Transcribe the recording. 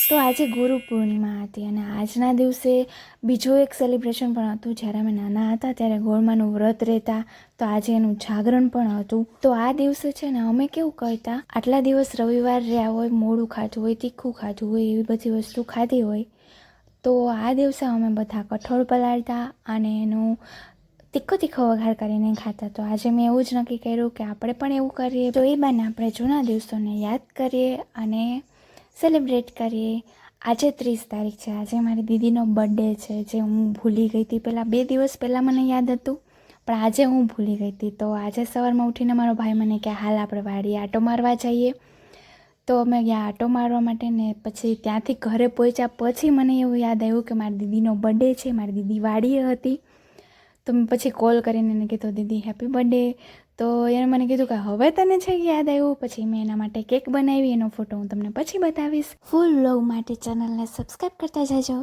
તો આજે ગુરુ પૂર્ણિમા હતી અને આજના દિવસે બીજું એક સેલિબ્રેશન પણ હતું. જ્યારે અમે નાના હતા ત્યારે ગોળમાનું વ્રત રહેતા, તો આજે એનું જાગરણ પણ હતું. તો આ દિવસે છે ને અમે કેવું કરતા, આટલા દિવસ રવિવાર રહ્યા હોય, મોડું ખાધું હોય, તીખું ખાધું હોય, એવી બધી વસ્તુ ખાધી હોય, તો આ દિવસે અમે બધા કઠોળ પલાળતા અને એનું તીખો વઘાર કરીને ખાતા. તો આજે મેં એવું જ નક્કી કર્યું કે આપણે પણ એવું કરીએ, તો એ બાને આપણે જૂના દિવસોને યાદ કરીએ અને સેલિબ્રેટ કરીએ. આજે 30 તારીખ છે, આજે મારી દીદીનો બર્થડે છે, જે હું ભૂલી ગઈ હતી. પહેલાં 2 દિવસ પહેલાં મને યાદ હતું, પણ આજે હું ભૂલી ગઈ હતી. તો આજે સવારમાં ઉઠીને મારો ભાઈ મને કે હાલ આપણે વાડીએ આંટો મારવા જઈએ. તો અમે ગયા આંટો મારવા માટે ને પછી ત્યાંથી ઘરે પહોંચ્યા પછી મને એવું યાદ આવ્યું કે મારી દીદીનો બર્થડે છે, મારી દીદી વાડીએ હતી. તો મેં પછી કોલ કરીને એને કીધું દીદી હેપી બર્થડે. તો એણે મને કીધું કે હવે તને છે યાદ આવ્યું. પછી મેં એના માટે કેક બનાવી, એનો ફોટો હું તમને પછી બતાવીશ. ફૂલ વ્લોગ માટે ચેનલને સબસ્ક્રાઈબ કરતા જજો.